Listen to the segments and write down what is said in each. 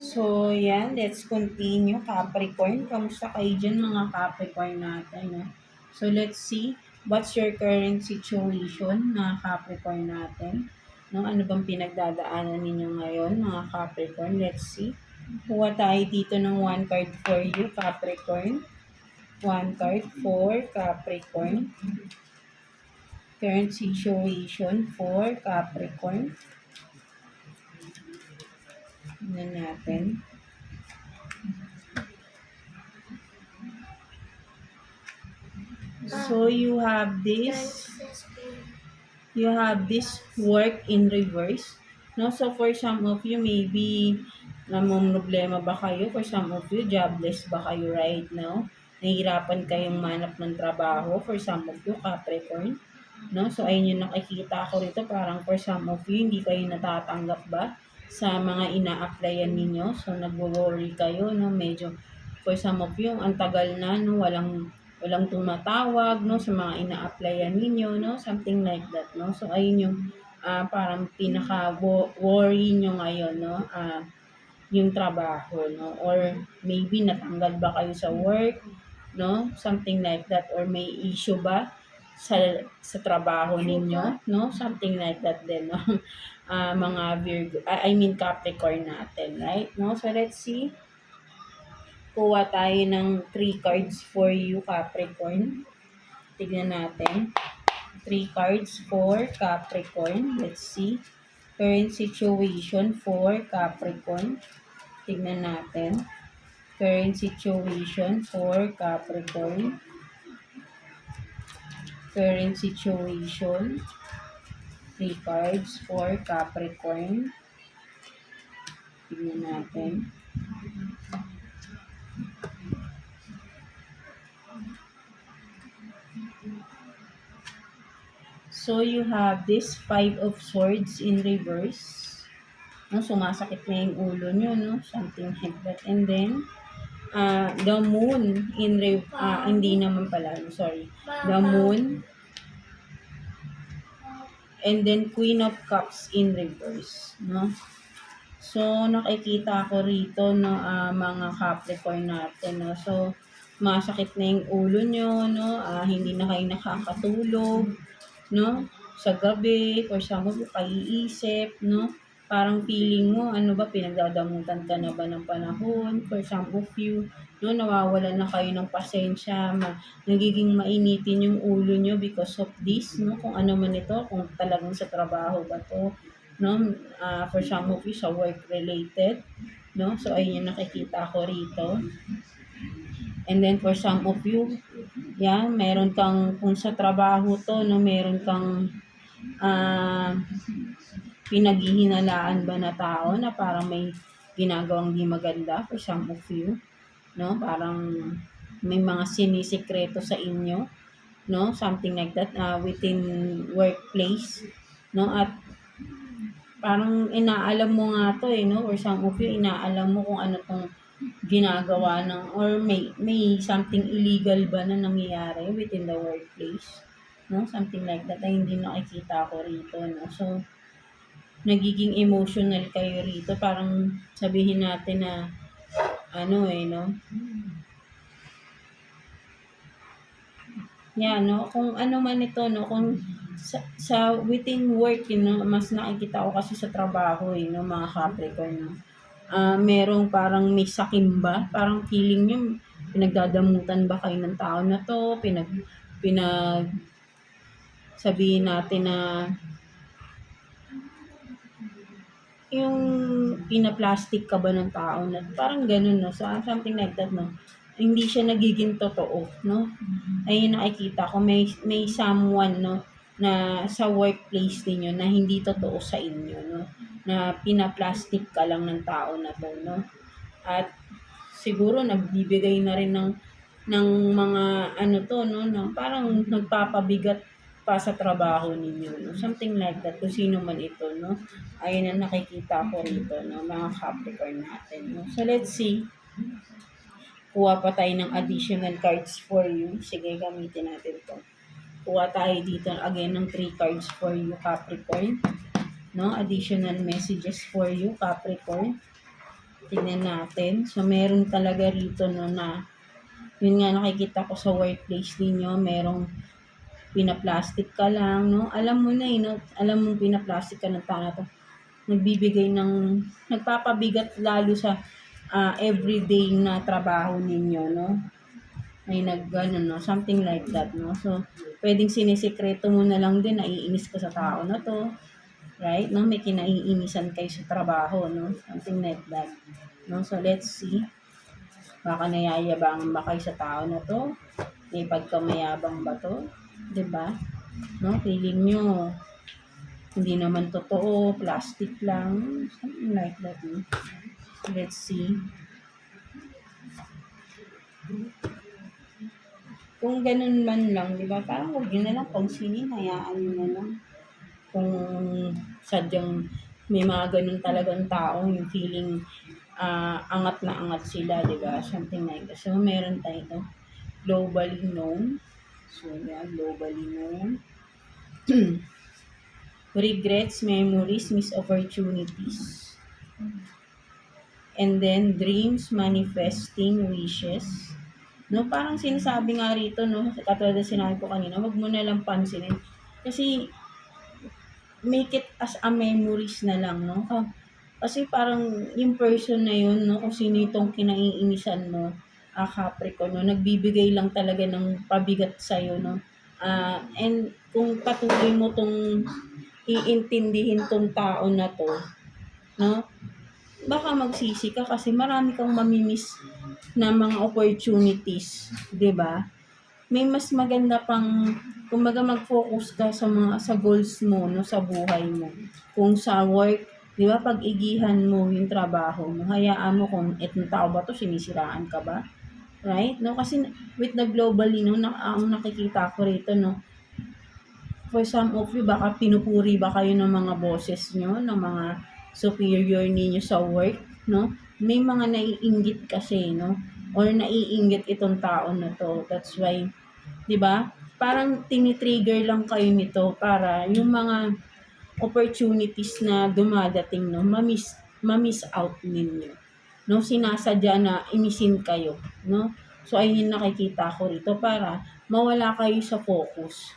So, yan. Let's continue. Capricorn. Kamusta kayo dyan mga Capricorn natin? No? So, let's see. What's your current situation mga Capricorn natin? No? Ano bang pinagdadaanan ninyo ngayon mga Capricorn? Let's see. Kuha tayo dito ng one card for you, Capricorn. One card for Capricorn. Current situation for Capricorn. Ano natin? So you have this work in reverse. No, so for some of you maybe problema ba kayo? For some of you, jobless ba kayo right now? Nahihirapan kayong manap ng trabaho for some of you, Capricorn. No, so ayun yung nakikita ko rito, parang for some of you, hindi kayo natatanggap ba sa mga ina-applyan ninyo? So nagwo-worry kayo, no, medyo for some of you, ang tagal na, no, walang tumatawag, no, sa mga ina-applyan ninyo, no, something like that, no. So ayun yung parang pinaka-worry nyo ngayon, no, yung trabaho, no, or maybe natanggal ba kayo sa work, no, something like that, or may issue ba sa trabaho ninyo, no, something like that din, no. Mga Virgo, I mean Capricorn natin, right, no. So let's see. Kuha tayo ng 3 cards for you, Capricorn. Tignan natin. 3 cards for Capricorn. Let's see. Current situation for Capricorn. Tignan natin. Current situation for Capricorn. Current situation. 3 cards for Capricorn. Tignan natin. So, you have this 5 of Swords in reverse. No, sumasakit na yung ulo nyo, no? Something like that. And then, the Moon in hindi naman pala, sorry. The Moon. And then, Queen of Cups in reverse, no? So, nakikita ko rito, no, mga Capricorn natin, no? So, masakit na yung ulo nyo, no? Hindi na kayo nakakatulog, no? Sa gabi, or sa mga kaiisip, no? Parang feeling mo, ano ba, pinagdadamutan ka na ba ng panahon? For some of you, no, nawawalan na kayo ng pasensya, nagiging mainitin yung ulo nyo because of this, no? Kung ano man ito, kung talagang sa trabaho ba to, no? For some of you, sa work related, no? So, ayun yung nakikita ko rito. And then for some of you, yan, meron kang, kung sa trabaho to, no, meron kang pinaghihinalaan ba na tao na parang may ginagawang di maganda for some of you, no? Parang may mga sinisikreto sa inyo, no? Something like that, within workplace, no? At parang inaalam mo nga to, no? Or some of you, inaalam mo kung ano tong ginagawa ng, or may something illegal ba na nangyayari within the workplace, no? Something like that ay hindi nakikita ko rito, no? So, nagiging emotional kayo rito, parang sabihin natin na ano no? Yan, no? Kung ano man ito, no? Kung sa within work, mas nakikita ko kasi sa trabaho, no, mga Capricorn, no? Merong parang may sakimba, parang feeling nyo, pinagdadamutan ba kayo ng tao na to, pinag sabihin natin na yung pinaplastic ka ba ng tao na parang ganun, no? So, something like that, no? Hindi siya nagiging totoo, no? Ayun nakikita ko, may someone, no, na sa workplace ninyo na hindi totoo sa inyo, no? Na pinaplastic ka lang ng tao na to, no? At siguro nagbibigay na rin ng mga ano to, no, parang nagpapabigat pa sa trabaho ninyo, no? Something like that, kung sino man ito, no? Ayun ang nakikita ko rito, no, mga Capricorn natin, no? So, let's see. Kuha pa tayo ng additional cards for you. Sige, gamitin natin to. Kuha tayo dito again ng 3 cards for you, Capricorn. No? Additional messages for you, Capricorn. Tingnan natin. So, meron talaga rito no na, yun nga nakikita ko sa workplace ninyo, merong pinaplastic ka lang, no? Alam mo na no? Alam mo pinaplastic ka ng tao na to. Nagbibigay ng, nagpapabigat lalo sa everyday na trabaho ninyo, no? May no? Something like that, no? So, pwedeng sinisikreto mo na lang din, naiinis ka sa tao na to, right? No? May kinaiinisan kayo sa trabaho, no? Something like that. No? So, let's see. Baka nayayabangan ba kayo sa tao na to? May pagkamayabang ba to? 'Di ba? No? Feeling nyo, hindi naman totoo, plastic lang. Something like that. No? Let's see. Kung ganun man lang, di ba? Parang huwag nyo na lang pansinin, hayaan nyo na lang. Kung sadyang may mga ganun talagang tao, yung feeling angat na angat sila, di ba? Something like that. So, meron tayo ito. Globally known. So, yeah, globally known. Regrets, memories, missed opportunities. And then, dreams, manifesting, wishes. No, parang sinasabi nga rito, no, katulad na sinabi ko kanina, wag mo na lang pansinin. Kasi, make it as a memories na lang, no? Kasi parang yung person na yun, no, kung sino itong kinaiinisan mo, Capricorn, no, nagbibigay lang talaga ng pabigat sa'yo, no? And kung patuloy mo tong iintindihin tong tao na to, no, baka magsisi ka kasi marami kang mamimiss na mga opportunities, 'di ba? May mas maganda pang kumbaga mag-focus ka sa goals mo no sa buhay mo. Kung sa work, 'di ba, pag-igihan mo yung trabaho mo. Hayaan mo kung etong tao ba to sinisiraan ka ba? Right? No, kasi with the globally no ang nakikita ko rito no. For some of you baka pinupuri ba kayo ng mga bosses nyo, ng mga superior ninyo sa work, no? May mga naiinggit kasi, no? Or naiinggit itong tao na to. That's why, 'di ba? Parang tinitrigger lang kayo nito para yung mga opportunities na dumadating, no, ma-miss out ninyo. No, sinasadya na imisin kayo, no? So ayun yung nakikita ko rito para mawala kayo sa focus.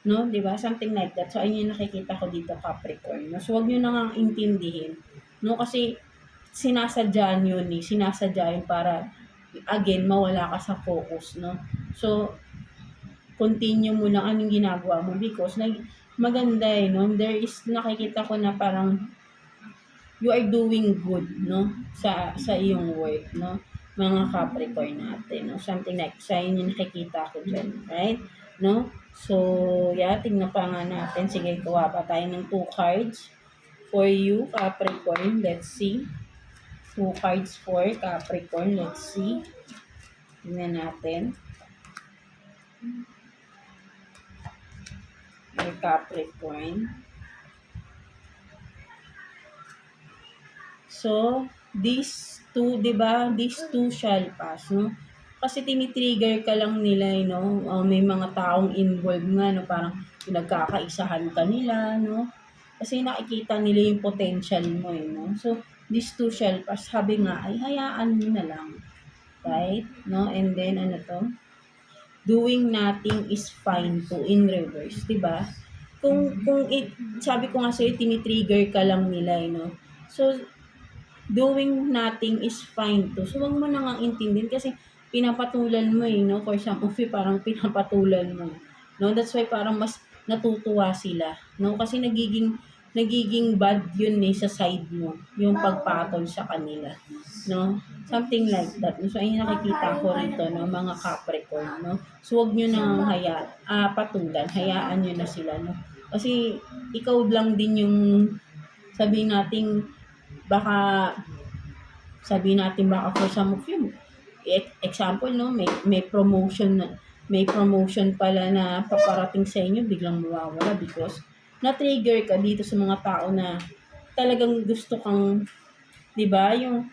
No, 'di ba? Something like that. So ayun yung nakikita ko dito, Capricorn. No? So wag niyo na ngang intindihin. No, kasi sinasadya yun eh. Sinasadya yun para again mawala ka sa focus, no? So continue mo lang anong ginagawa mo because maganda eh, no? There is, nakikita ko na parang you are doing good, no? Sa iyong work, no? Mga Capricorn natin, no? Something like, sa inyo nakikita ko dyan, right? No? So, yeah, tingnan pa nga natin. Sige, kuha pa tayo ng 2 cards for you, Capricorn. Let's see. 2 cards for Capricorn. Let's see. Tingnan natin. Capricorn. So, these two, di ba? These two shall pass, no? Kasi tinitrigger ka lang nila, no? May mga taong involved nga, no? Parang pinagkakaisahan ka nila, no? Kasi nakikita nila yung potential mo, no? So, these two shall pass. Sabi nga, ay hayaan mo na lang. Right? No? And then, ano to? Doing nothing is fine to in reverse, 'di ba? Sabi ko nga sa'yo, tinitrigger ka lang nila, no? So, doing nothing is fine to. So, wag mo na nga intindihin kasi pinapatulan mo no? For some of you, parang pinapatulan mo. No? That's why parang mas natutuwa sila, no? Kasi nagiging bad yun sa side mo, yung pagpatol sa kanila, no? Something like that. So, ayun nakikita ko rito, no, mga Capricorn, no? So, wag nyo nang patulan. Hayaan nyo na sila, no? Kasi, ikaw lang din yung, sabihin natin baka for some of you, example, no, may promotion pala na paparating sa inyo, biglang mawawala because na-trigger ka dito sa mga tao na talagang gusto kang, 'di ba, yung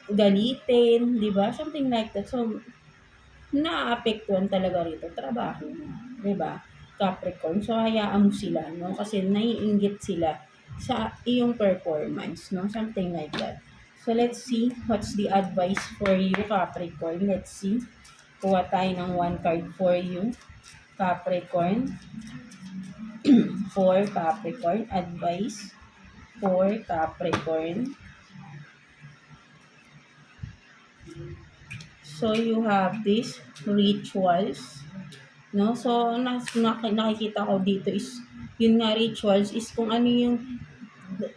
galitin, 'di ba? Something like that. So, naaapektuhan talaga rito trabaho mo, 'di ba? Capricorn. So, hayaan mo sila, no? Kasi naiinggit sila sa iyong performance, no? Something like that. So, let's see what's the advice for you, Capricorn. Let's see. Kuha tayo ng one card for you, Capricorn. For Capricorn. Advice for Capricorn. So, you have this rituals. No? So, nakikita ko dito is, yun nga, rituals is kung ano yung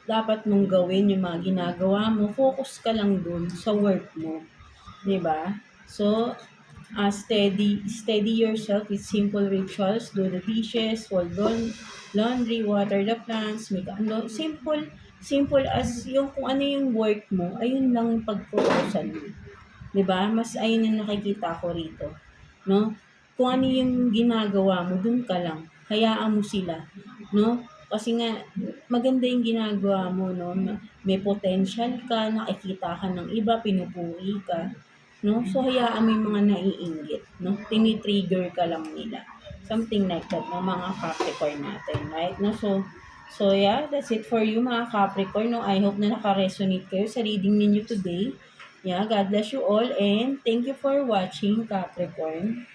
dapat mong gawin, yung mga ginagawa mo, focus ka lang dun sa work mo. 'Di ba? So, steady yourself with simple rituals. Do the dishes, fold laundry, water the plants, make ano, simple as yung kung ano yung work mo, ayun lang yung pag-focusan mo. 'Di ba? Mas ayun yung nakikita ko rito. No? Kung ano yung ginagawa mo, dun ka lang. Hayaan mo sila. No? Kasi nga, maganda yung ginagawa mo, no? May potential ka, nakikita ka ng iba, pinupuri ka. No? So, hayaan mo yung mga naiinggit. No? Tinitrigger ka lang nila. Something like that, no? Mga Capricorn natin, right? No? So yeah, that's it for you, mga Capricorn. No? I hope na naka-resonate kayo sa reading ninyo today. Yeah, God bless you all and thank you for watching, Capricorn.